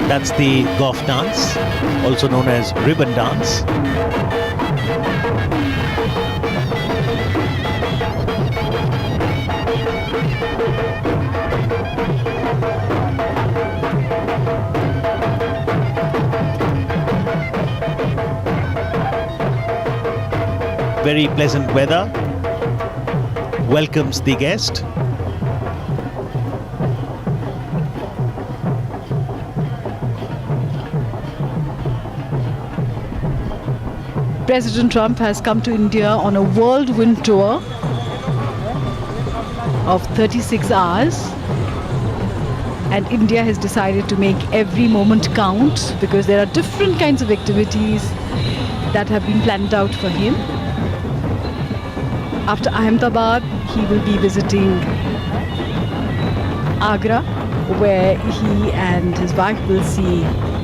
That's the golf dance, also known as ribbon dance. Very pleasant weather welcomes the guest. President Trump has come to India on a whirlwind tour of 36 hours, and India has decided to make every moment count because there are different kinds of activities that have been planned out for him. After Ahmedabad, he will be visiting Agra, where he and his wife will see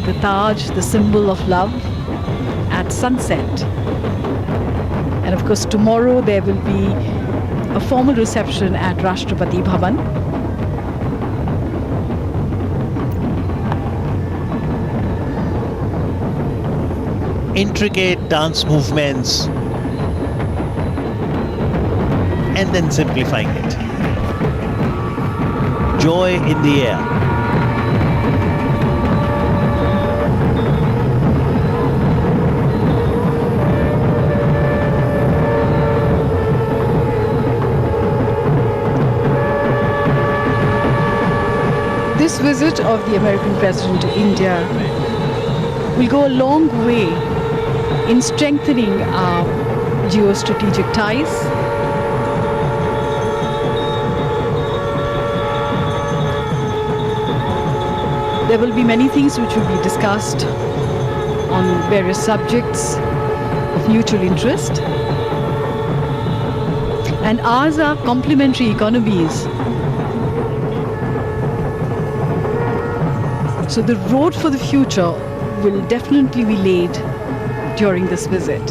the Taj, the symbol of love, at sunset. And of course, tomorrow there will be a formal reception at Rashtrapati Bhavan. Intricate dance movements and then simplifying it. Joy in the air. This visit of the American President to India will go a long way in strengthening our geostrategic ties. There will be many things which will be discussed on various subjects of mutual interest. And ours are complementary economies. So the road for the future will definitely be laid during this visit.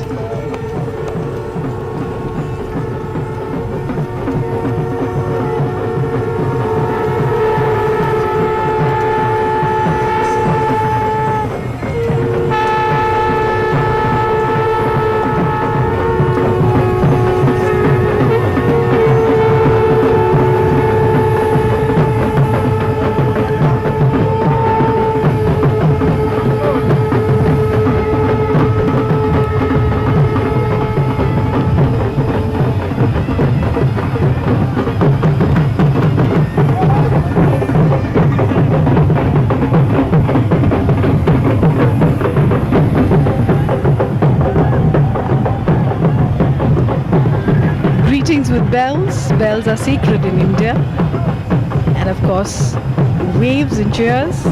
With bells. Bells are sacred in India. And of course, waves and cheers.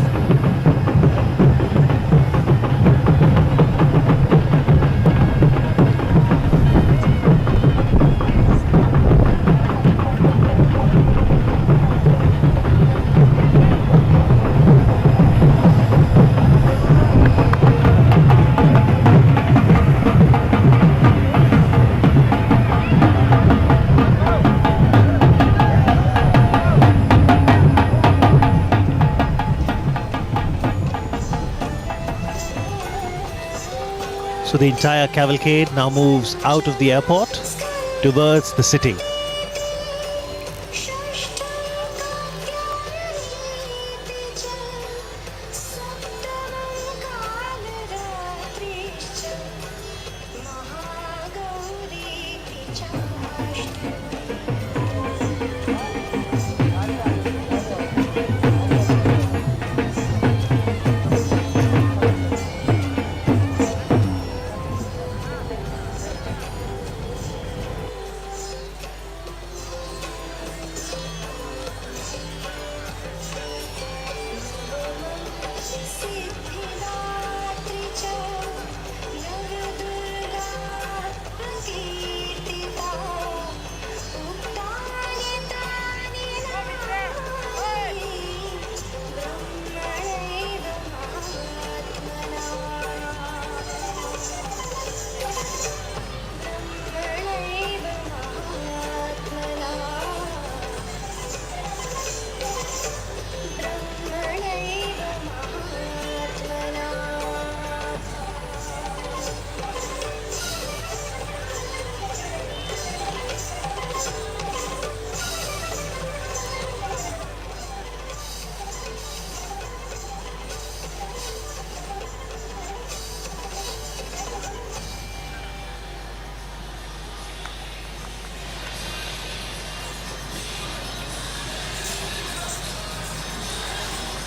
So the entire cavalcade now moves out of the airport towards the city.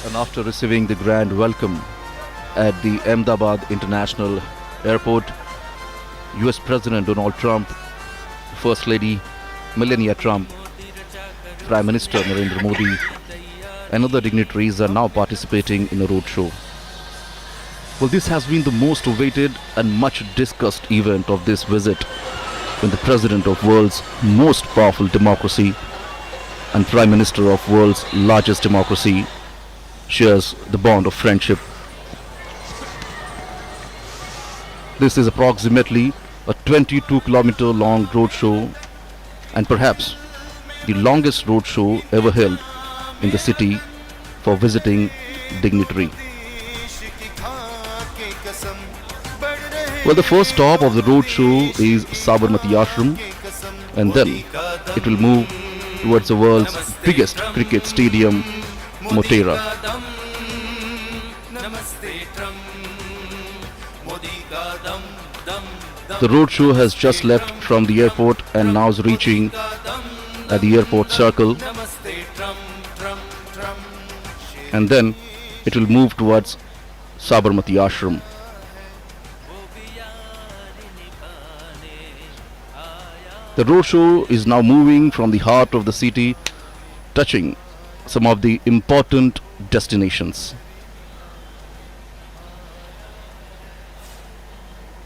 And after receiving the grand welcome at the Ahmedabad International Airport, US President Donald Trump, First Lady Melania Trump, Prime Minister Narendra Modi, and other dignitaries are now participating in a roadshow. Well, this has been the most awaited and much discussed event of this visit, when the President of world's most powerful democracy and Prime Minister of world's largest democracy shares the bond of friendship. This is approximately a 22-kilometer long roadshow and perhaps the longest roadshow ever held in the city for visiting dignitary. Well, the first stop of the roadshow is Sabarmati Ashram, and then it will move towards the world's biggest cricket stadium, Motera. The roadshow has just left from the airport and now is reaching at the airport circle, and then it will move towards Sabarmati Ashram. The roadshow is now moving from the heart of the city, touching some of the important destinations.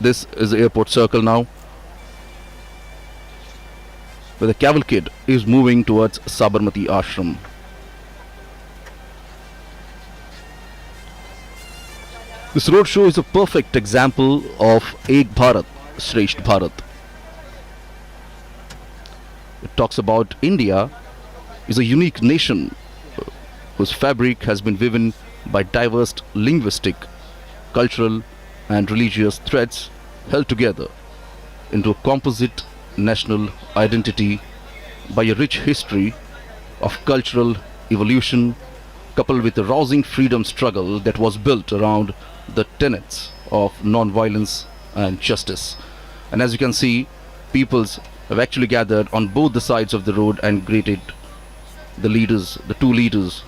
This is the airport circle now, where the cavalcade is moving towards Sabarmati Ashram. This roadshow is a perfect example of Ek Bharat, Shresth Bharat. It talks about India is a unique nation whose fabric has been woven by diverse linguistic, cultural and religious threads held together into a composite national identity by a rich history of cultural evolution coupled with a rousing freedom struggle that was built around the tenets of non-violence and justice. And as you can see, peoples have actually gathered on both the sides of the road and greeted the leaders, the two leaders.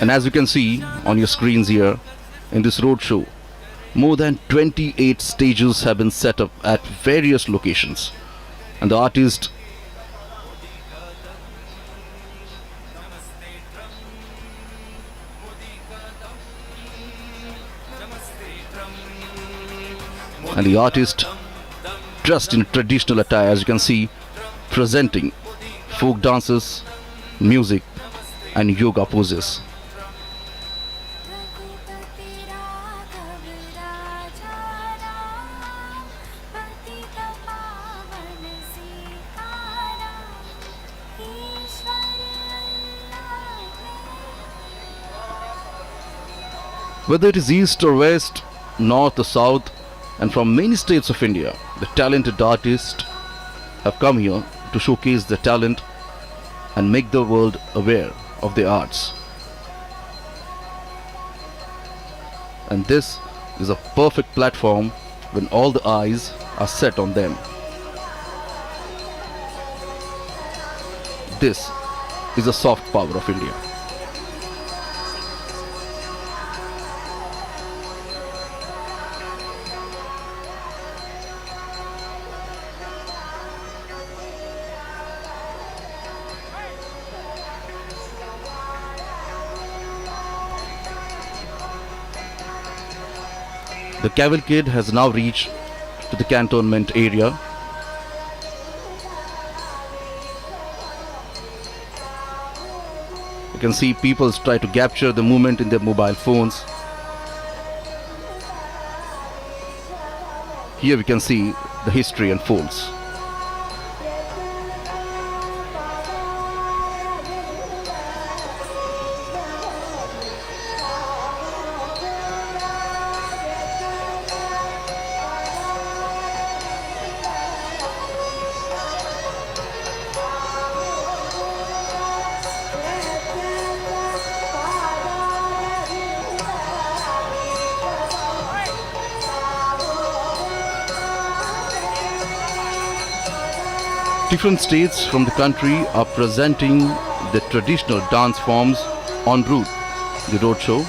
And as you can see on your screens here, in this roadshow, more than 28 stages have been set up at various locations. And the artist dressed in traditional attire, as you can see, presenting folk dances, music and yoga poses. Whether it is east or west, north or south, and from many states of India, the talented artists have come here to showcase their talent and make the world aware of their arts. And this is a perfect platform when all the eyes are set on them. This is the soft power of India. The cavalcade has now reached to the cantonment area. You can see people try to capture the movement in their mobile phones. Here we can see the history unfolds. Different states from the country are presenting the traditional dance forms en route the roadshow.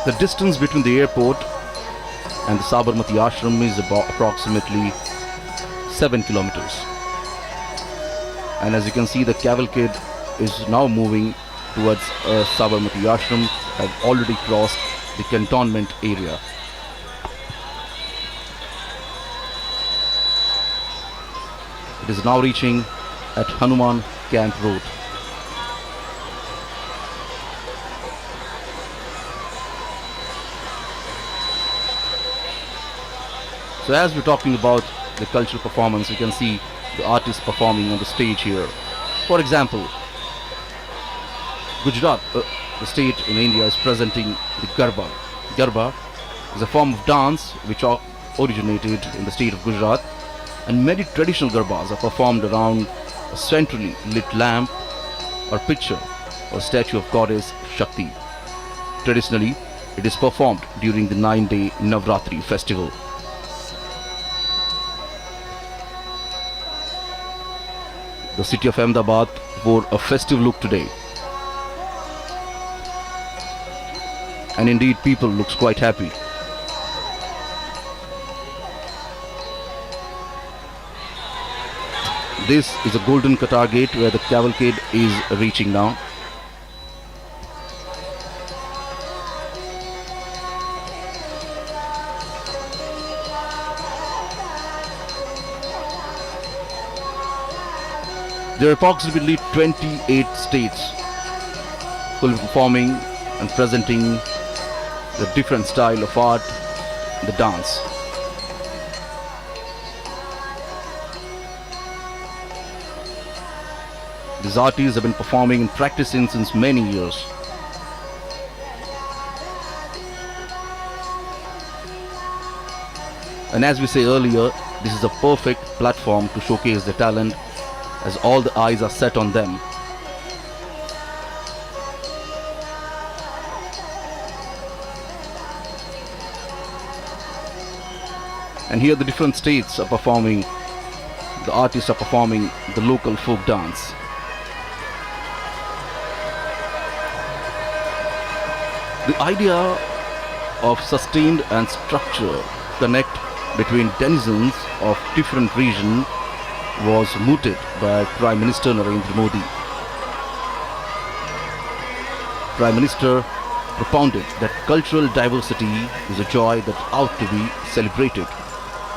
The distance between the airport and the Sabarmati Ashram is about approximately 7 kilometers. And as you can see, the cavalcade is now moving towards Sabarmati Ashram, have already crossed the cantonment area. It is now reaching at Hanuman Camp Road. So as we're talking about the cultural performance, you can see the artists performing on the stage here. For example, Gujarat, the state in India, is presenting the Garba. Garba is a form of dance which originated in the state of Gujarat, and many traditional Garbas are performed around a centrally lit lamp or picture or statue of goddess Shakti. Traditionally, it is performed during the 9-day Navratri festival. The city of Ahmedabad wore a festive look today. And indeed, people looks quite happy. This is a golden Qatar gate where the cavalcade is reaching now. There are approximately 28 states who will be performing and presenting the different style of art, the dance. These artists have been performing and practicing since many years. And as we say earlier, this is a perfect platform to showcase their talent, as all the eyes are set on them. And here the different states are performing, the artists are performing the local folk dance. The idea of sustained and structured connect between denizens of different regions was mooted by Prime Minister Narendra Modi. Prime Minister propounded that cultural diversity is a joy that ought to be celebrated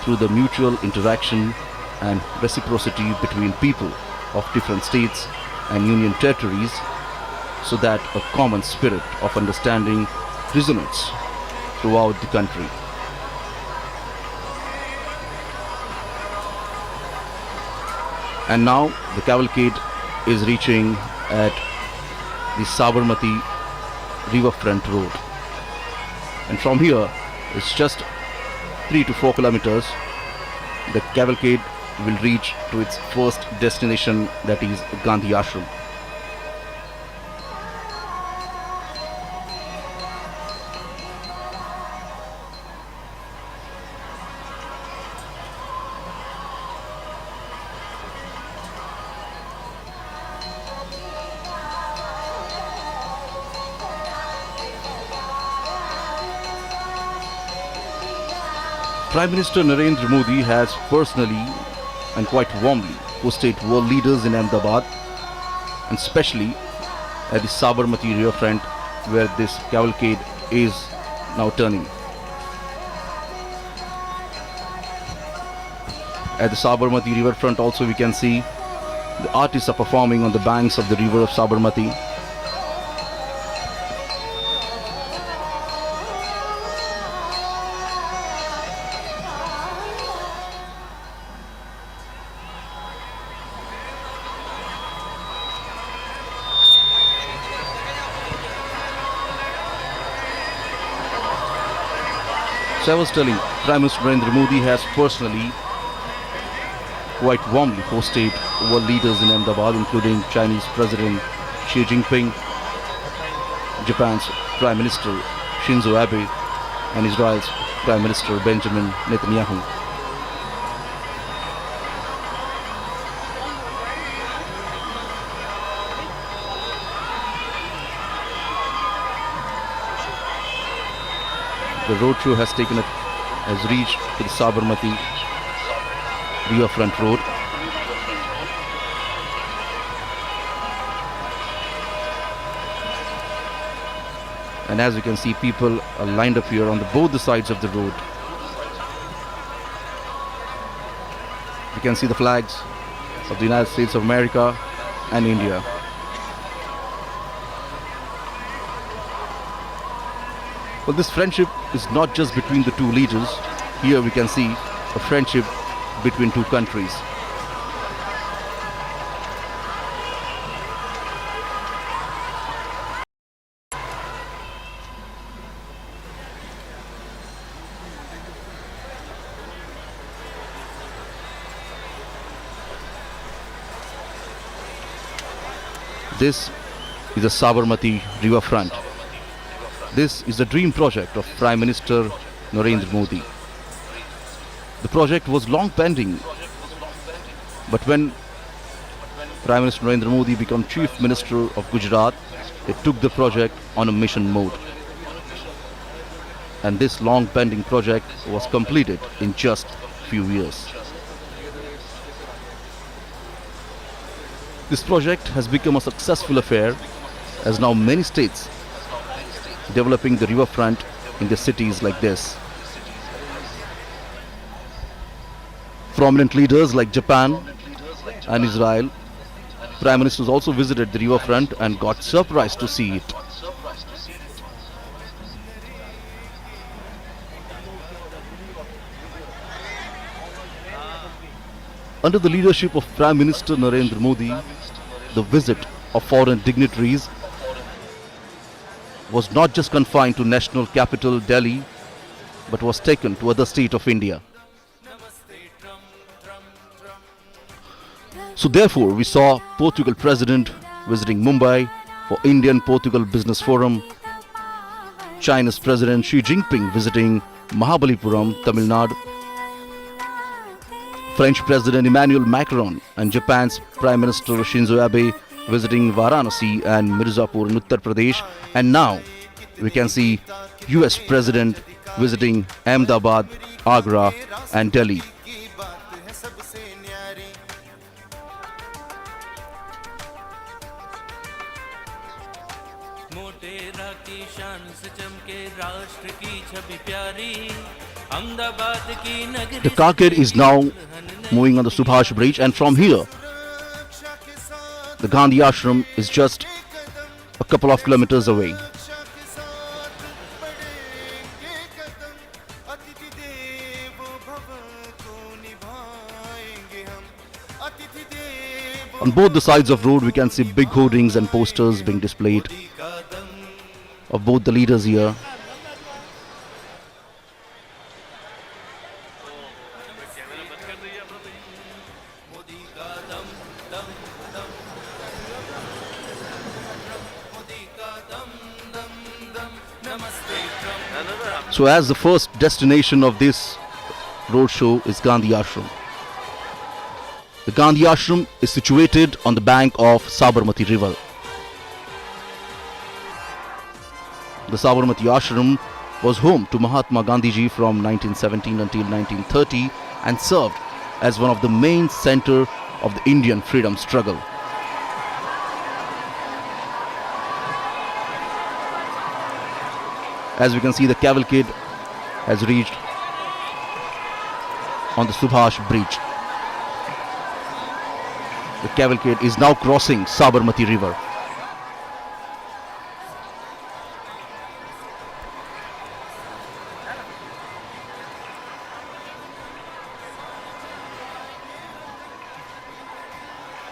through the mutual interaction and reciprocity between people of different states and union territories, so that a common spirit of understanding resonates throughout the country. And now the cavalcade is reaching at the Sabarmati riverfront road. And from here, it's just 3 to 4 kilometers. The cavalcade will reach to its first destination, that is Gandhi Ashram. Prime Minister Narendra Modi has personally and quite warmly hosted world leaders in Ahmedabad, and especially at the Sabarmati riverfront where this cavalcade is now turning. At the Sabarmati riverfront also we can see the artists are performing on the banks of the river of Sabarmati. So I was telling, Prime Minister Narendra Modi has personally quite warmly hosted world leaders in Ahmedabad, including Chinese President Xi Jinping, Japan's Prime Minister Shinzo Abe, and Israel's Prime Minister Benjamin Netanyahu. The roadshow has reached to the Sabarmati Riverfront Road. And as you can see, people are lined up here on both the sides of the road. You can see the flags of the United States of America and India. Well, this friendship is not just between the two leaders. Here we can see a friendship between two countries. This is the Sabarmati Riverfront. This is the dream project of Prime Minister Narendra Modi. The project was long pending, but when Prime Minister Narendra Modi became Chief Minister of Gujarat, they took the project on a mission mode. And this long pending project was completed in just few years. This project has become a successful affair, as now many states developing the riverfront in their cities like this. Prominent leaders like Japan and Israel, Prime Ministers also visited the riverfront and got surprised to see it. Under the leadership of Prime Minister Narendra Modi, the visit of foreign dignitaries was not just confined to national capital Delhi, but was taken to other states of India. So therefore, we saw Portugal President visiting Mumbai for Indian-Portugal Business Forum, China's President Xi Jinping visiting Mahabalipuram, Tamil Nadu, French President Emmanuel Macron and Japan's Prime Minister Shinzo Abe visiting Varanasi and Mirzapur in Uttar Pradesh, and now we can see US President visiting Ahmedabad, Agra and Delhi. The carcade is now moving on the Subhash Bridge, and from here the Gandhi Ashram is just a couple of kilometers away. On both the sides of the road we can see big hoardings and posters being displayed of both the leaders here. So as the first destination of this roadshow is Gandhi Ashram. The Gandhi Ashram is situated on the bank of Sabarmati River. The Sabarmati Ashram was home to Mahatma Gandhiji from 1917 until 1930 and served as one of the main centers of the Indian freedom struggle. As we can see, the cavalcade has reached on the Subhash Bridge. The cavalcade is now crossing Sabarmati River.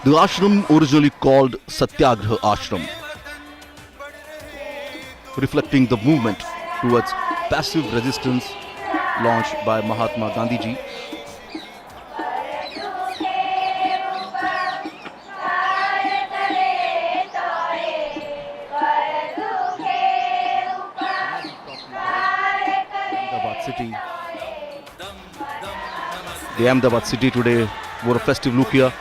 The ashram originally called Satyagraha Ashram, reflecting the movement towards passive resistance launched by Mahatma Gandhiji. The Ahmedabad city today wore a festive look here.